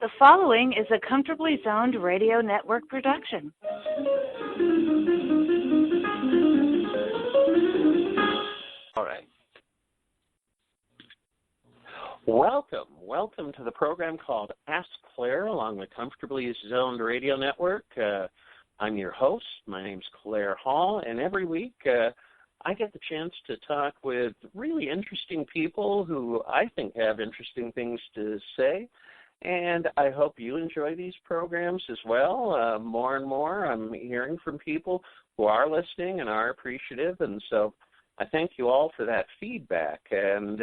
The following is a Comfortably Zoned Radio Network production. All right. Welcome to the program called Ask Claire along the Comfortably Zoned Radio Network. I'm your host. My name's Claire Hall, and every week I get the chance to talk with really interesting people who I think have interesting things to say. And I hope you enjoy these programs as well. More and more, I'm hearing from people who are listening and are appreciative, and so I thank you all for that feedback. And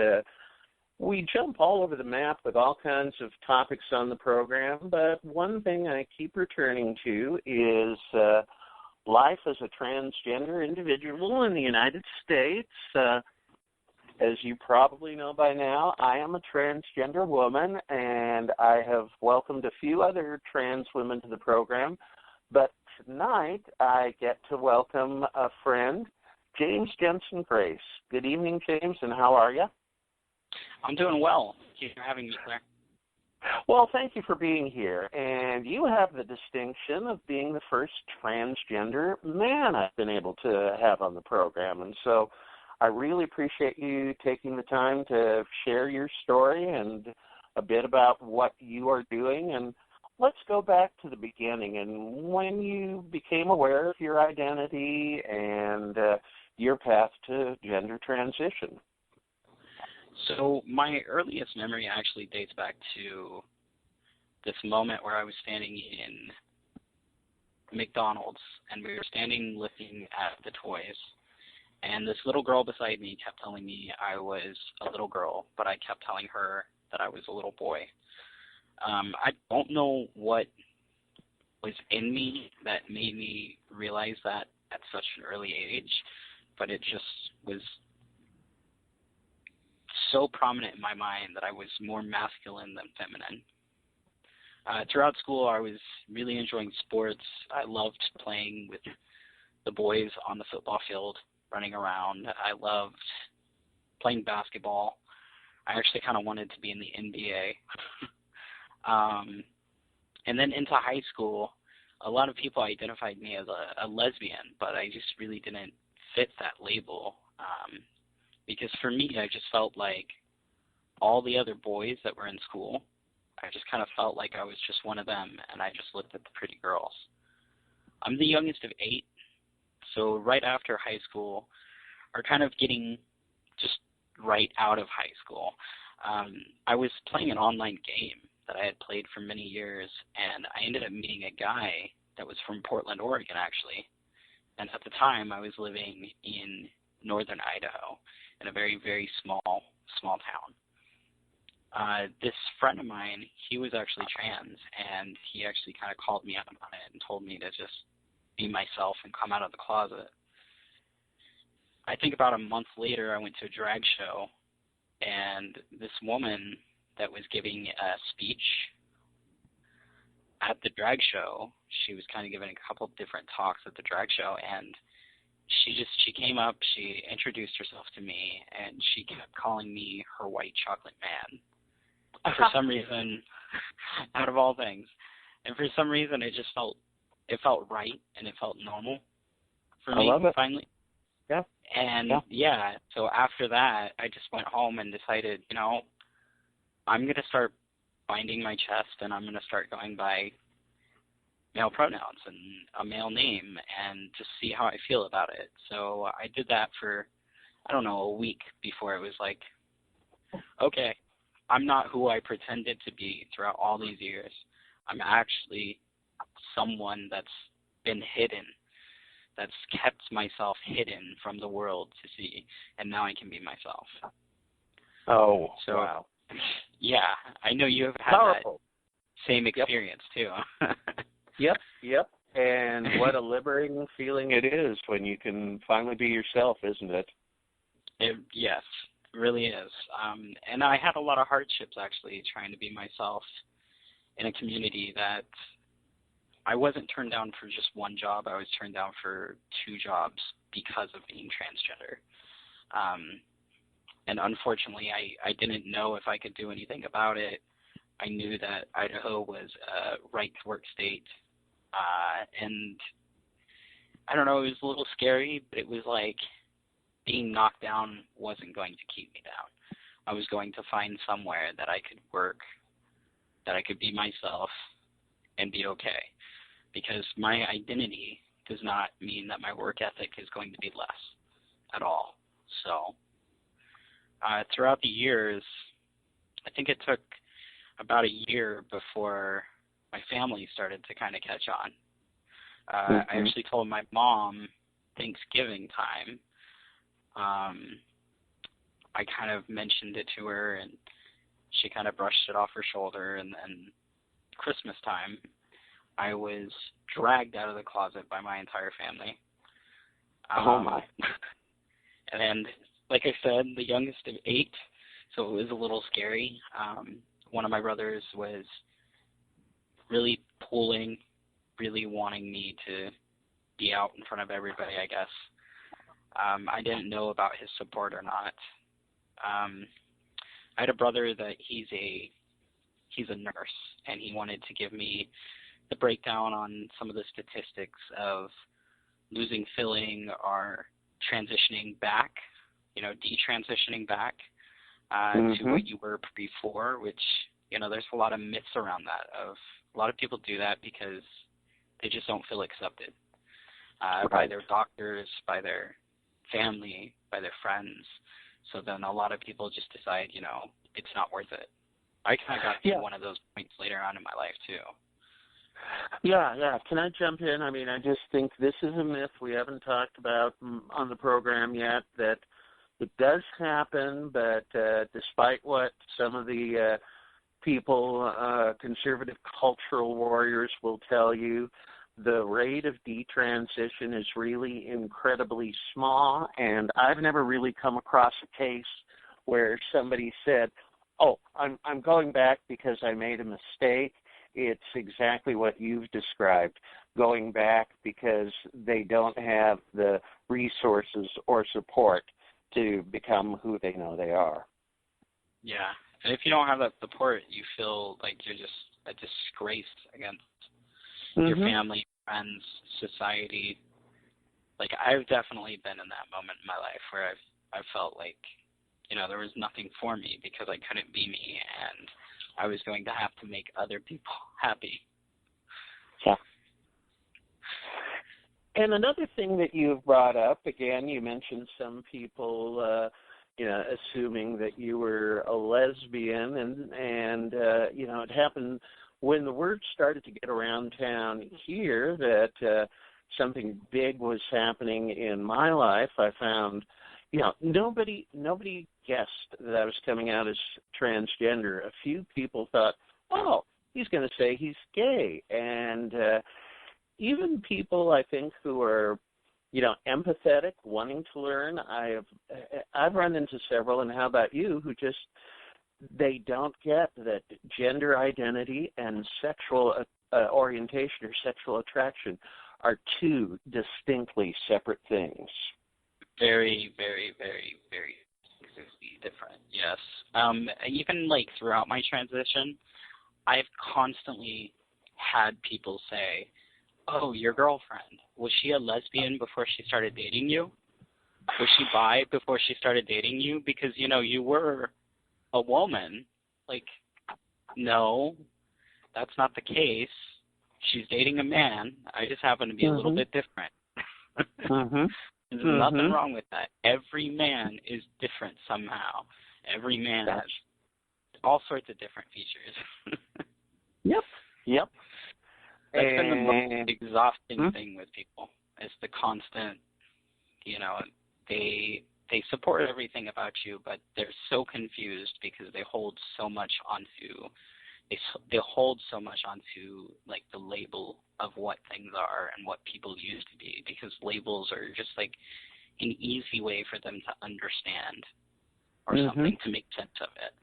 we jump all over the map with all kinds of topics on the program, but one thing I keep returning to is life as a transgender individual in the United States. As you probably know by now, I am a transgender woman, and I have welcomed a few other trans women to the program. But tonight, I get to welcome a friend, James Jensen-Grace. Good evening, James, and how are you? I'm doing well. Thank you for having me, Claire. Well, thank you for being here. And you have the distinction of being the first transgender man I've been able to have on the program. And so I really appreciate you taking the time to share your story and a bit about what you are doing. And let's go back to the beginning and when you became aware of your identity and your path to gender transition. So my earliest memory actually dates back to this moment where I was standing in McDonald's and we were standing looking at the toys. And this little girl beside me kept telling me I was a little girl, but I kept telling her that I was a little boy. I don't know what was in me that made me realize that at such an early age, but it just was so prominent in my mind that I was more masculine than feminine. Throughout school, I was really enjoying sports. I loved playing with the boys on the football field, running around. I loved playing basketball. I actually kind of wanted to be in the NBA. And then into high school, a lot of people identified me as a lesbian, but I just really didn't fit that label. Because for me, I just felt like all the other boys that were in school, I just kind of felt like I was just one of them, and I just looked at the pretty girls. I'm the youngest of 8, so right after high school, or kind of getting just right out of high school, I was playing an online game that I had played for many years, and I ended up meeting a guy that was from Portland, Oregon, actually. And at the time, I was living in northern Idaho, in a very, very small town. This friend of mine, he was actually trans, and he actually kind of called me out on it and told me to just be myself and come out of the closet. I think about a month later, I went to a drag show, and this woman that was giving a speech at the drag show, she was kind of giving a couple different talks at the drag show, and she came up, she introduced herself to me, and she kept calling me her white chocolate man. For some reason, out of all things. And for some reason, it felt right, and it felt normal for me, finally. Yeah. And, so after that, I just went home and decided, I'm going to start binding my chest, and I'm going to start going by male pronouns and a male name and just see how I feel about it. So I did that for, a week before it was like, okay, I'm not who I pretended to be throughout all these years. I'm actually someone that's been hidden, that's kept myself hidden from the world to see, and now I can be myself. Oh, so, wow. Yeah, I know you have had Powerful. That same experience, too. Yep. And what a liberating feeling it is when you can finally be yourself, isn't it? Yes, it really is. And I had a lot of hardships, actually, trying to be myself in a community that I wasn't turned down for just one job. I was turned down for 2 jobs because of being transgender. And unfortunately, I didn't know if I could do anything about it. I knew that Idaho was a right-to-work state, and I don't know, it was a little scary, but it was like being knocked down wasn't going to keep me down. I was going to find somewhere that I could work, that I could be myself and be okay, because my identity does not mean that my work ethic is going to be less at all. So throughout the years, I think it took about a year before my family started to kind of catch on. I actually told my mom Thanksgiving time. I kind of mentioned it to her, and she kind of brushed it off her shoulder. And then Christmas time, I was dragged out of the closet by my entire family. Oh, my. And like I said, the youngest of 8, so it was a little scary. One of my brothers was really pulling, really wanting me to be out in front of everybody, I guess. I didn't know about his support or not. I had a brother that he's a nurse, and he wanted to give me the breakdown on some of the statistics of losing filling or transitioning back, detransitioning back to what you were before, which, there's a lot of myths around that. A lot of people do that because they just don't feel accepted by their doctors, by their family, by their friends. So then a lot of people just decide, it's not worth it. I kind of got to one of those points later on in my life, too. Yeah. Can I jump in? I mean, I just think this is a myth we haven't talked about on the program yet, that it does happen, but despite what some of the people, conservative cultural warriors will tell you, the rate of detransition is really incredibly small, and I've never really come across a case where somebody said, oh, I'm going back because I made a mistake. It's exactly what you've described, going back because they don't have the resources or support to become who they know they are. Yeah, and if you don't have that support, you feel like you're just a disgrace against your family, friends, society. Like, I've definitely been in that moment in my life where I've felt like, there was nothing for me because I couldn't be me, and I was going to have to make other people happy. Yeah. And another thing that you've brought up, again, you mentioned some people, assuming that you were a lesbian, and it happened when the word started to get around town here that something big was happening in my life. I found, nobody guessed that I was coming out as transgender. A few people thought, oh, he's going to say he's gay. And even people, I think, who are, empathetic, wanting to learn, I've run into several, and how about you, who just, they don't get that gender identity and sexual orientation or sexual attraction are two distinctly separate things. Very, very, very, very different, yes. Even, throughout my transition, I've constantly had people say, oh, your girlfriend, was she a lesbian before she started dating you? Was she bi before she started dating you? Because, you were a woman. No, that's not the case. She's dating a man. I just happen to be a little bit different. There's nothing wrong with that. Every man is different somehow. Every man has all sorts of different features. Yep. That's been the most exhausting thing with people. It's the constant, they support everything about you, but they're so confused because they hold so much onto the label of what things are and what people used to be, because labels are just an easy way for them to understand or something to make sense of it.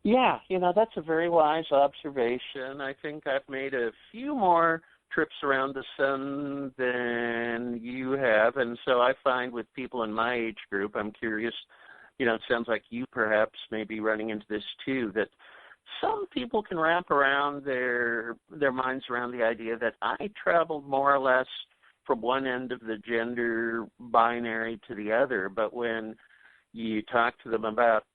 Yeah, that's a very wise observation. I think I've made a few more trips around the sun than you have, and so I find with people in my age group, I'm curious, it sounds like you perhaps may be running into this too, that some people can wrap around their minds around the idea that I traveled more or less from one end of the gender binary to the other. But when you talk to them about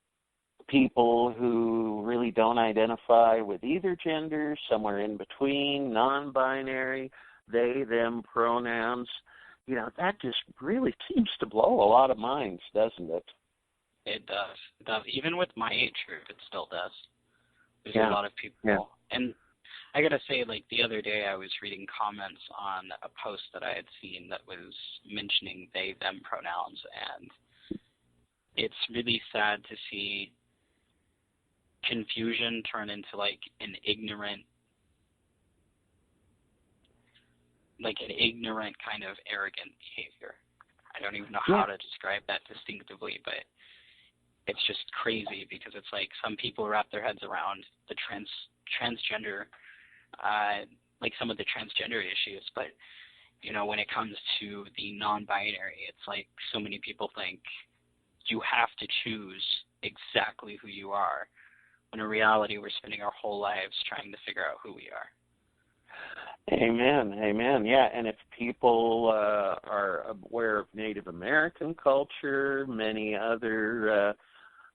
people who really don't identify with either gender, somewhere in between, non-binary, they, them pronouns, that just really seems to blow a lot of minds, doesn't it? It does. It does. Even with my age group, it still does. There's a lot of people. Yeah. And I got to say, like, the other day I was reading comments on a post that I had seen that was mentioning they, them pronouns, and it's really sad to see confusion turn into, like, an ignorant kind of arrogant behavior. I don't even know how to describe that distinctively, but it's just crazy because it's like some people wrap their heads around the transgender, like some of the transgender issues, but when it comes to the non-binary, it's like so many people think you have to choose exactly who you are, when in reality we're spending our whole lives trying to figure out who we are. Amen, amen. Yeah, and if people are aware of Native American culture, many other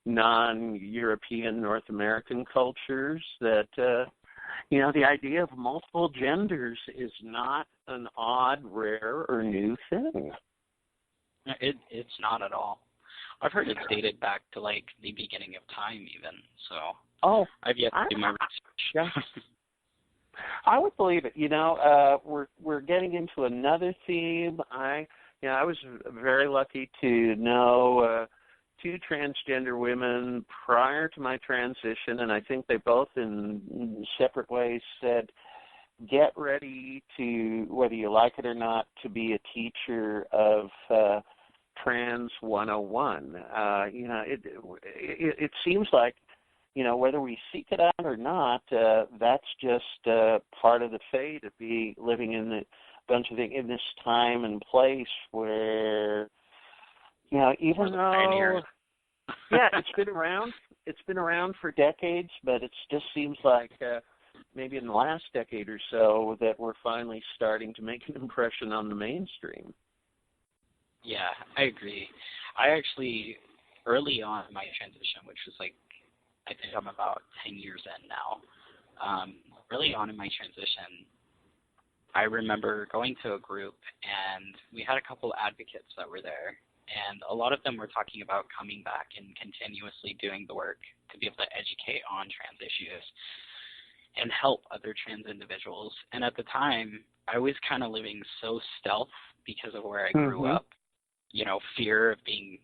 non-European, North American cultures, that, the idea of multiple genders is not an odd, rare, or new thing. It's not at all. I've heard it's dated back to, like, the beginning of time even, so I've yet to do my research. Yeah. I would believe it. We're getting into another theme. I was very lucky to know two transgender women prior to my transition, and I think they both, in separate ways, said, "Get ready to, whether you like it or not, to be a teacher of Trans 101." It seems like, whether we seek it out or not, that's just part of the fate of living in a bunch of in this time and place where, even though, it's been around for decades, but it just seems like maybe in the last decade or so that we're finally starting to make an impression on the mainstream. Yeah, I agree. I actually, early on in my transition, which was like, I think I'm about 10 years in now. Early on in my transition, I remember going to a group, and we had a couple advocates that were there, and a lot of them were talking about coming back and continuously doing the work to be able to educate on trans issues and help other trans individuals. And at the time, I was kind of living so stealth because of where I grew up, fear of being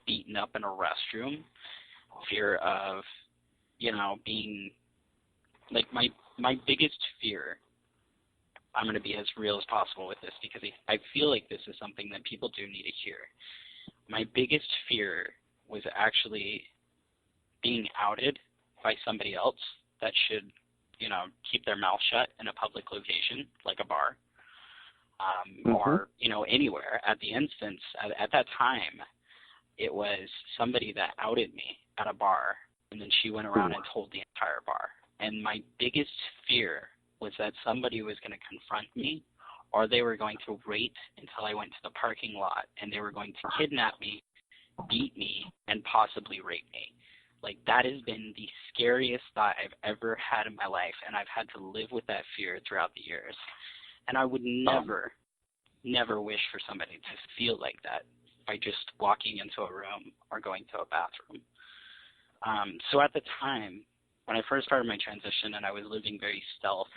beaten up in a restroom, fear of, being, like, my biggest fear, I'm going to be as real as possible with this because I feel like this is something that people do need to hear. My biggest fear was actually being outed by somebody else that should, keep their mouth shut in a public location, like a bar, or, anywhere. At the instance, at that time, it was somebody that outed me at a bar, and then she went around and told the entire bar. And my biggest fear was that somebody was going to confront me, or they were going to wait until I went to the parking lot, and they were going to kidnap me, beat me, and possibly rape me. Like, that has been the scariest thought I've ever had in my life, and I've had to live with that fear throughout the years. And I would never wish for somebody to feel like that by just walking into a room or going to a bathroom. So at the time, when I first started my transition and I was living very stealth,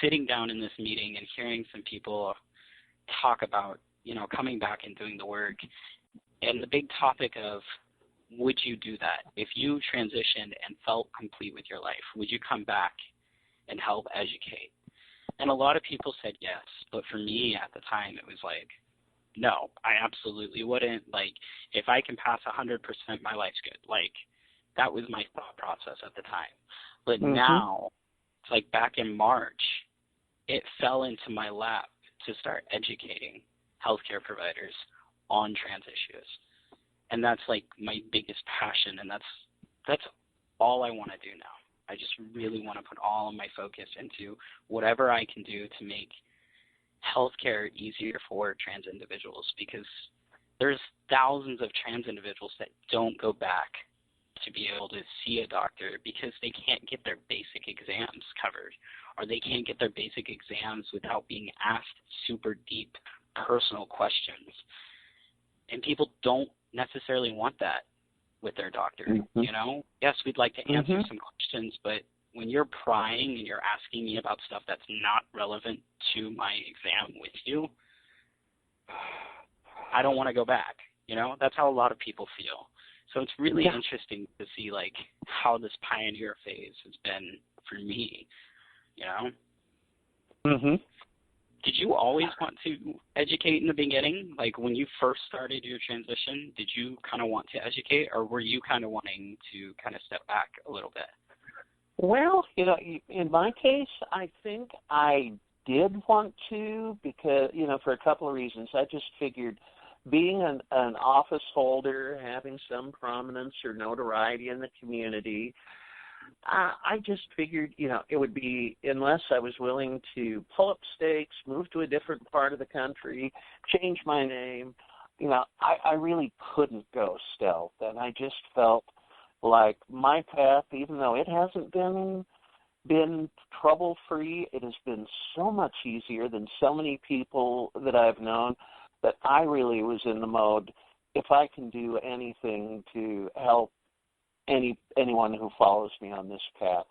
sitting down in this meeting and hearing some people talk about, coming back and doing the work, and the big topic of, would you do that? If you transitioned and felt complete with your life, would you come back and help educate? And a lot of people said yes, but for me at the time, it was like, no, I absolutely wouldn't. Like, if I can pass 100%, my life's good. Like, that was my thought process at the time. But now, it's like back in March, it fell into my lap to start educating healthcare providers on trans issues. And that's like my biggest passion, and that's that's all I want to do now. I just really want to put all of my focus into whatever I can do to make healthcare easier for trans individuals, because there's thousands of trans individuals that don't go back to be able to see a doctor because they can't get their basic exams covered, or they can't get their basic exams without being asked super deep personal questions. And people don't necessarily want that with their doctor, you know? Yes, we'd like to answer some questions, but when you're prying and you're asking me about stuff that's not relevant to my exam with you, I don't want to go back, you know? That's how a lot of people feel. So it's really interesting to see, like, how this pioneer phase has been for me, you know? Did you always want to educate in the beginning? Like, when you first started your transition, did you kind of want to educate, or were you kind of wanting to kind of step back a little bit? Well, you know, in my case, I think I did want to because, you know, for a couple of reasons. I just figured being an office holder, having some prominence or notoriety in the community, I just figured, you know, it would be, unless I was willing to pull up stakes, move to a different part of the country, change my name, you know, I really couldn't go stealth. And I just felt like my path, even though it hasn't been trouble-free, it has been so much easier than so many people that I've known, that I really was in the mode, if I can do anything to help anyone who follows me on this path,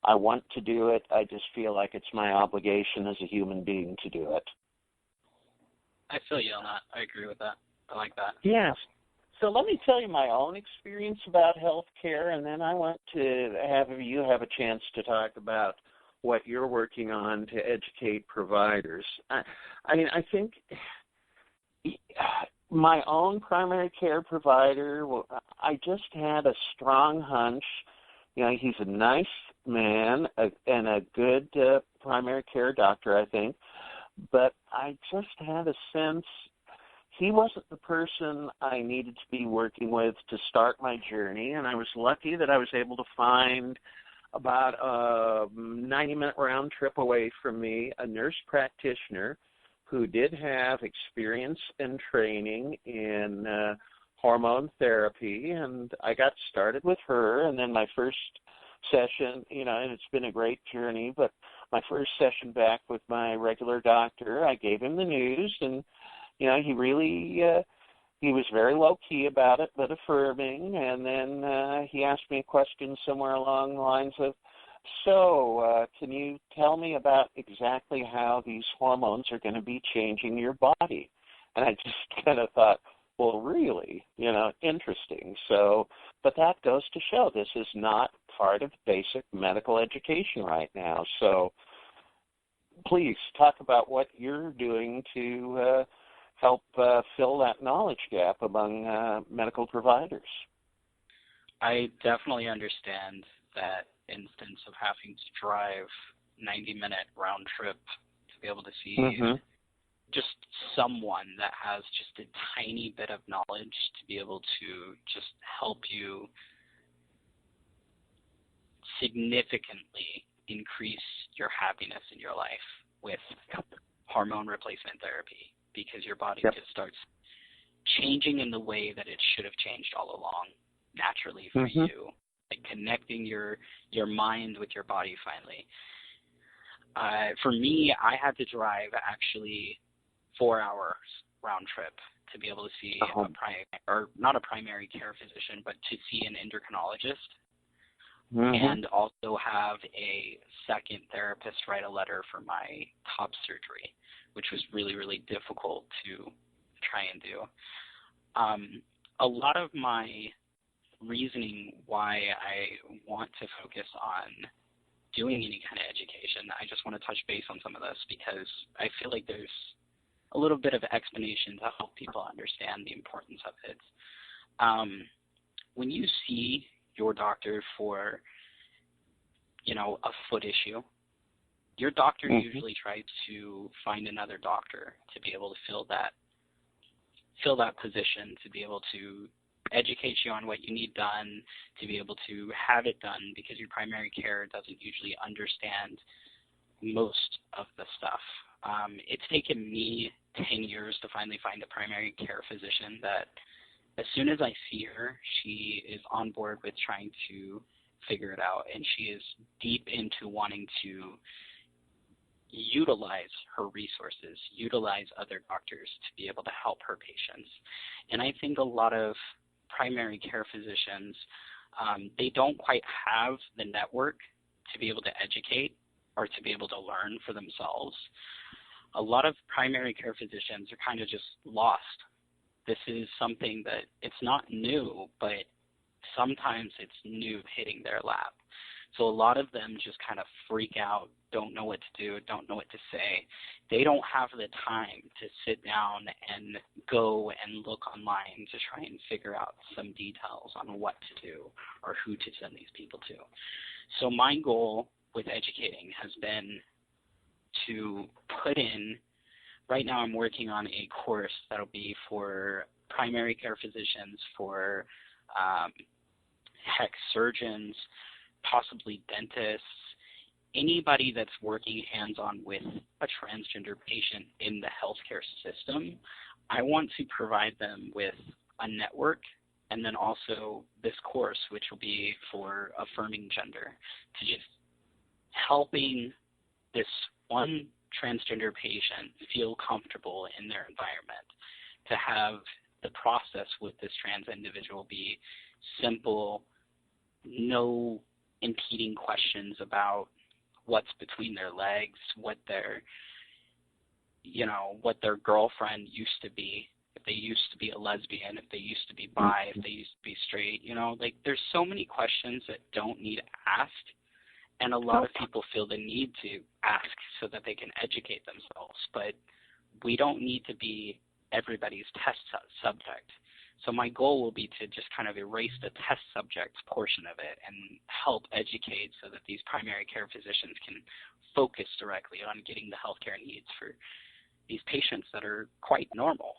I want to do it. I just feel like it's my obligation as a human being to do it. I feel you on that. I agree with that. I like that. Yes. So let me tell you my own experience about healthcare, and then I want to have you have a chance to talk about what you're working on to educate providers. I mean, I think my own primary care provider, I just had a strong hunch. You know, he's a nice man and a good primary care doctor, I think. But I just had a sense he wasn't the person I needed to be working with to start my journey. And I was lucky that I was able to find about a 90-minute round trip away from me a nurse practitioner who did have experience and training in hormone therapy, and I got started with her. And then my first session, you know, and it's been a great journey, but my first session back with my regular doctor, I gave him the news, and, you know, he really, he was very low-key about it, but affirming. And then he asked me a question somewhere along the lines of, so can you tell me about exactly how these hormones are going to be changing your body? And I just kind of thought, well, really, you know, interesting. So, but that goes to show this is not part of basic medical education right now. So please talk about what you're doing to help fill that knowledge gap among medical providers. I definitely understand that instance of having to drive 90-minute round trip to be able to see just someone that has just a tiny bit of knowledge to be able to just help you significantly increase your happiness in your life with hormone replacement therapy, because your body just starts changing in the way that it should have changed all along, naturally for you, like connecting your mind with your body finally. For me, I had to drive actually 4 hours round trip to be able to see not a primary care physician, but to see an endocrinologist, and also have a second therapist write a letter for my top surgery, which was really, really difficult to try and do. A lot of my reasoning why I want to focus on doing any kind of education, I just want to touch base on some of this because I feel like there's a little bit of explanation to help people understand the importance of it. When you see your doctor for, you know, a foot issue, your doctor usually tries to find another doctor to be able to fill that position, to be able to educates you on what you need done to be able to have it done, because your primary care doesn't usually understand most of the stuff. It's taken me 10 years to finally find a primary care physician that as soon as I see her, she is on board with trying to figure it out, and she is deep into wanting to utilize her resources, utilize other doctors to be able to help her patients. And I think a lot of primary care physicians, they don't quite have the network to be able to educate or to be able to learn for themselves. A lot of primary care physicians are kind of just lost. This is something that it's not new, but sometimes it's new hitting their lap. So a lot of them just kind of freak out, don't know what to do, don't know what to say. They don't have the time to sit down and go and look online to try and figure out some details on what to do or who to send these people to. So my goal with educating has been to put in, right now I'm working on a course that'll be for primary care physicians, for surgeons, possibly dentists, anybody that's working hands-on with a transgender patient in the healthcare system. I want to provide them with a network, and then also this course, which will be for affirming gender, to just helping this one transgender patient feel comfortable in their environment, to have the process with this trans individual be simple, no impeding questions about what's between their legs, what their girlfriend used to be, if they used to be a lesbian, if they used to be bi, if they used to be straight, like there's so many questions that don't need asked, and a lot of people feel the need to ask so that they can educate themselves, but we don't need to be everybody's test subject. So my goal will be to just kind of erase the test subject portion of it and help educate so that these primary care physicians can focus directly on getting the healthcare needs for these patients that are quite normal,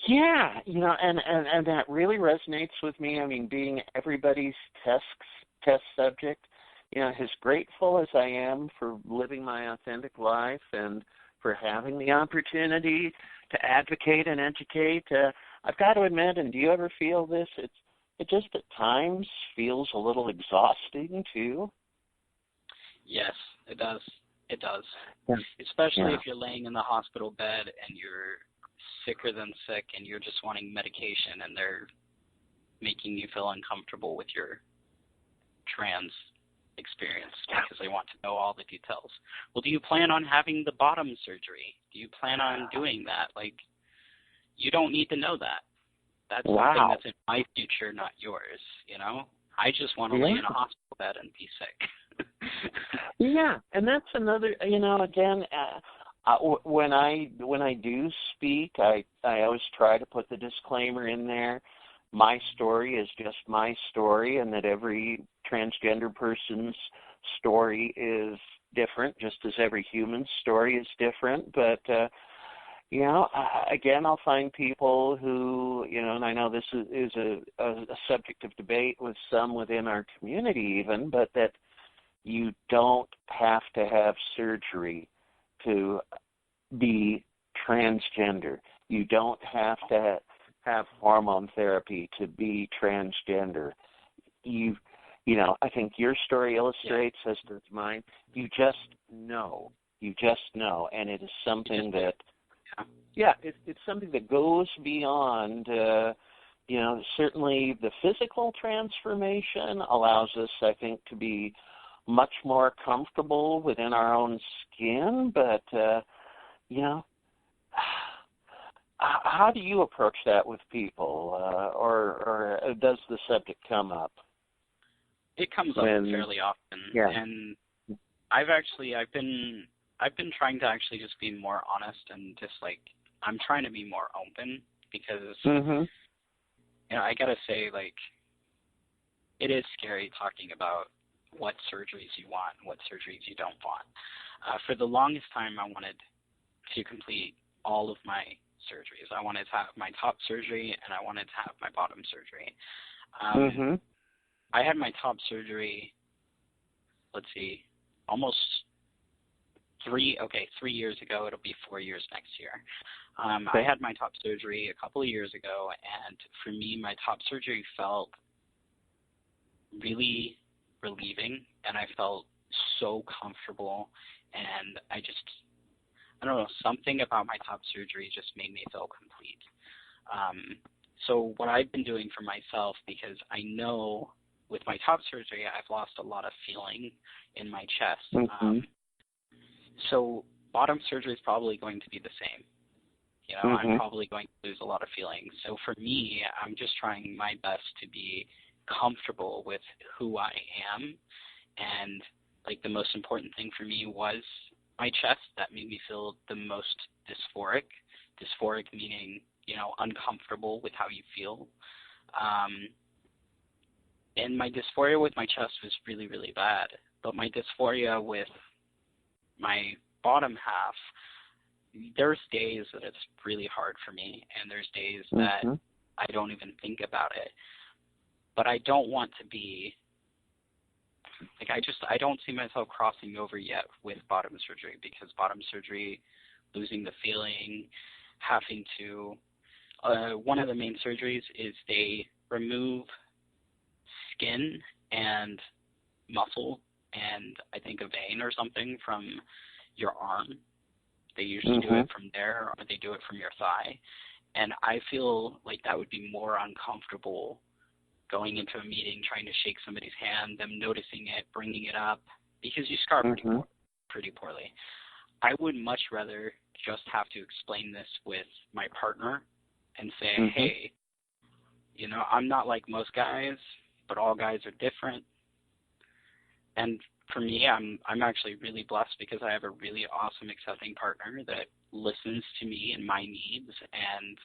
Yeah, and that really resonates with me. I mean, being everybody's test subject, as grateful as I am for living my authentic life and for having the opportunity to advocate and educate, I've got to admit, and do you ever feel this? It just at times feels a little exhausting too. Yes, it does. It does. Yeah. Especially if you're laying in the hospital bed and you're sicker than sick and you're just wanting medication and they're making you feel uncomfortable with your trans experience because they want to know all the details. Well, do you plan on having the bottom surgery? Do you plan on doing that? Like, you don't need to know that. That's something that's in my future, not yours, I just want to lay in a hospital bed and be sick. Yeah, and that's another, again, when I do speak, I always try to put the disclaimer in there. My story is just my story, and that every transgender person's story is different, just as every human story is different. But, again, I'll find people who, and I know this is a subject of debate with some within our community even, but that you don't have to have surgery to be transgender. You don't have to have hormone therapy to be transgender. I think your story illustrates, as does mine, you just know, and it is something that, it's something that goes beyond, certainly the physical transformation allows us, I think, to be much more comfortable within our own skin, but, how do you approach that with people, or does the subject come up? It comes up fairly often, and I've been trying to actually just be more honest and just I'm trying to be more open because I gotta say it is scary talking about what surgeries you want and what surgeries you don't want. For the longest time, I wanted to complete all of my surgeries. I wanted to have my top surgery, and I wanted to have my bottom surgery. I had my top surgery, almost 3 years ago. It'll be 4 years next year. I had my top surgery a couple of years ago, and for me, my top surgery felt really relieving, and I felt so comfortable, and I don't know, something about my top surgery just made me feel complete. So what I've been doing for myself, because I know with my top surgery, I've lost a lot of feeling in my chest. So bottom surgery is probably going to be the same. You know, I'm probably going to lose a lot of feeling. So for me, I'm just trying my best to be comfortable with who I am. And like the most important thing for me was my chest. That made me feel the most dysphoric. Dysphoric meaning, you know, uncomfortable with how you feel. And my dysphoria with my chest was really, really bad. But my dysphoria with my bottom half, there's days that it's really hard for me, and there's days that I don't even think about it. But I don't want to be, like, I don't see myself crossing over yet with bottom surgery, because bottom surgery, losing the feeling, having to, one of the main surgeries is they remove skin and muscle and I think a vein or something from your arm. They usually do it from there, or they do it from your thigh. And I feel like that would be more uncomfortable going into a meeting, trying to shake somebody's hand, them noticing it, bringing it up, because you scar pretty poorly. I would much rather just have to explain this with my partner and say, hey, you know, I'm not like most guys, but all guys are different. And for me, I'm actually really blessed because I have a really awesome, accepting partner that listens to me and my needs. And,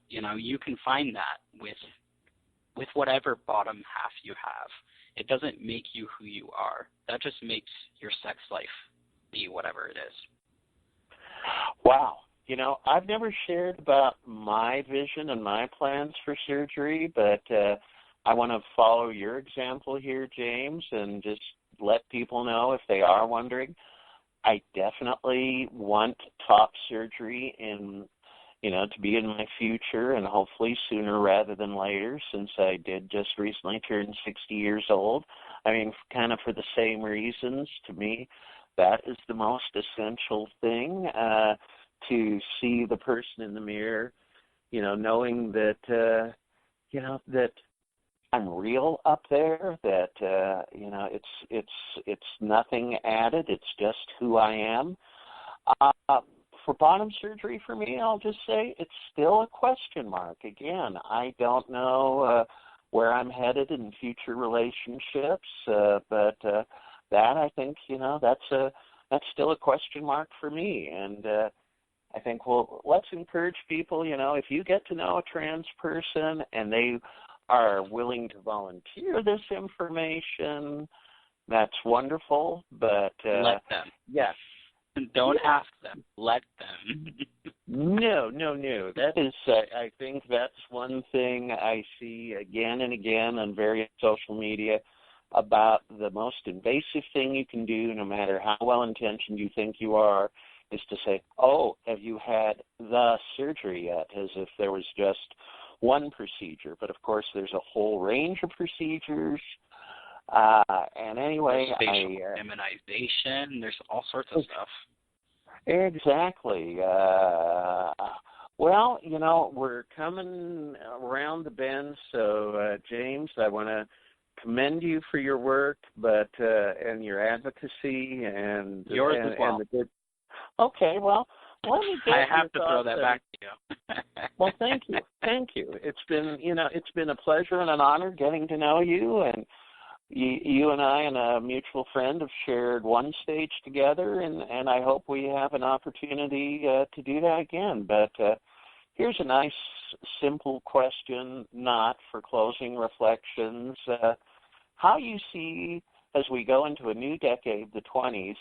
you know, you can find that with whatever bottom half you have. It doesn't make you who you are. That just makes your sex life be whatever it is. Wow. You know, I've never shared about my vision and my plans for surgery, but I want to follow your example here, James, and just let people know if they are wondering. I definitely want top surgery to be in my future, and hopefully sooner rather than later, since I did just recently turn 60 years old. I mean, kind of for the same reasons. To me, that is the most essential thing, to see the person in the mirror, you know, knowing that, that I'm real up there, that, it's nothing added. It's just who I am. For bottom surgery for me, I'll just say it's still a question mark. Again, I don't know where I'm headed in future relationships, but that I think, that's still a question mark for me. And I think, let's encourage people, if you get to know a trans person and they are willing to volunteer this information, that's wonderful. But let them. Yes. Don't ask them. Let them. No. That is, I think that's one thing I see again and again on various social media about the most invasive thing you can do, no matter how well-intentioned you think you are, is to say, oh, have you had the surgery yet? As if there was just one procedure. But, of course, there's a whole range of procedures. And anyway, facial immunization, there's all sorts of stuff. Exactly. We're coming around the bend, so James, I want to commend you for your work, and your advocacy and yours as well. Okay, well, let me get I have to throw that back to you. Well, thank you. It's been a pleasure and an honor getting to know you, and you and I and a mutual friend have shared one stage together, and I hope we have an opportunity to do that again. But here's a nice, simple question, not for closing reflections. How you see, as we go into a new decade, the 20s,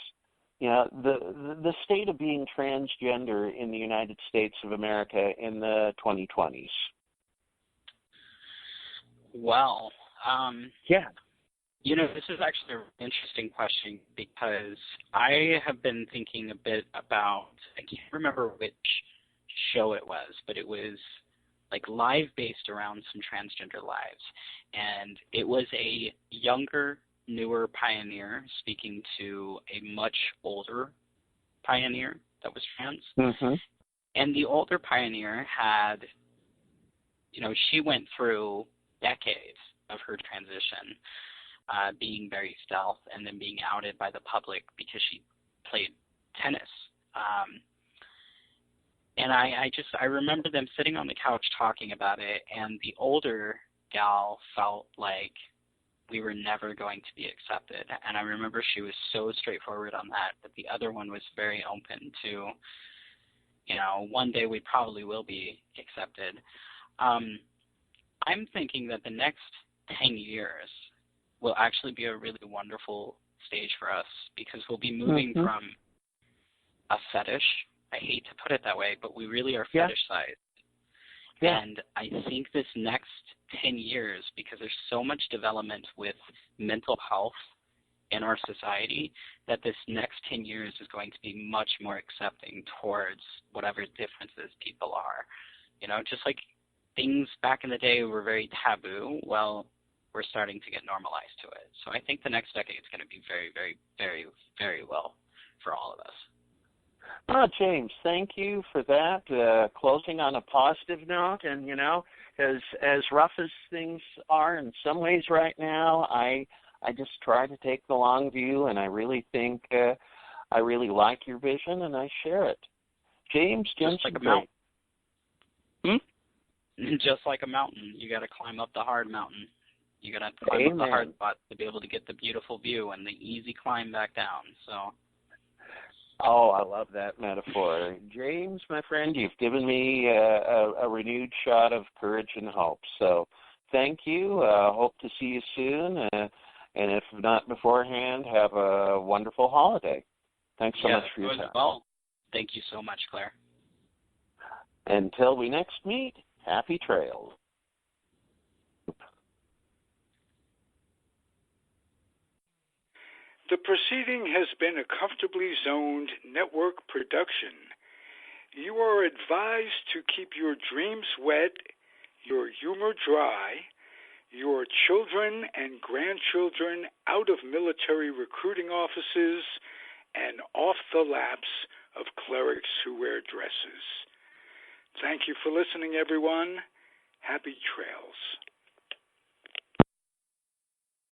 the state of being transgender in the United States of America in the 2020s? Well, Yeah. This is actually an interesting question because I have been thinking a bit about, I can't remember which show it was, but it was like live based around some transgender lives. And it was a younger, newer pioneer speaking to a much older pioneer that was trans. Mm-hmm. And the older pioneer had, she went through decades of her transition, being very stealth and then being outed by the public because she played tennis. And I remember them sitting on the couch talking about it, and the older gal felt like we were never going to be accepted. And I remember she was so straightforward on that, but the other one was very open to, one day we probably will be accepted. I'm thinking that the next 10 years will actually be a really wonderful stage for us because we'll be moving from a fetish. I hate to put it that way, but we really are fetish-sized. Yeah. And I think this next 10 years, because there's so much development with mental health in our society, that this next 10 years is going to be much more accepting towards whatever differences people are. Just like things back in the day were very taboo, well, we're starting to get normalized to it. So I think the next decade is going to be very, very, very, very well for all of us. Oh, James, thank you for that. Closing on a positive note, and as rough as things are in some ways right now, I just try to take the long view, and I really think I really like your vision, and I share it. James Jensen-Grace. Just like a mountain, you got to climb up the hard mountain. You got to climb up the hard spot to be able to get the beautiful view and the easy climb back down. So. Oh, I love that metaphor. James, my friend, you've given me a renewed shot of courage and hope. So thank you. Hope to see you soon. And if not beforehand, have a wonderful holiday. Thanks so much for your time. Well, thank you so much, Claire. Until we next meet, happy trails. The proceeding has been a Comfortably Zoned network production. You are advised to keep your dreams wet, your humor dry, your children and grandchildren out of military recruiting offices, and off the laps of clerics who wear dresses. Thank you for listening, everyone. Happy trails.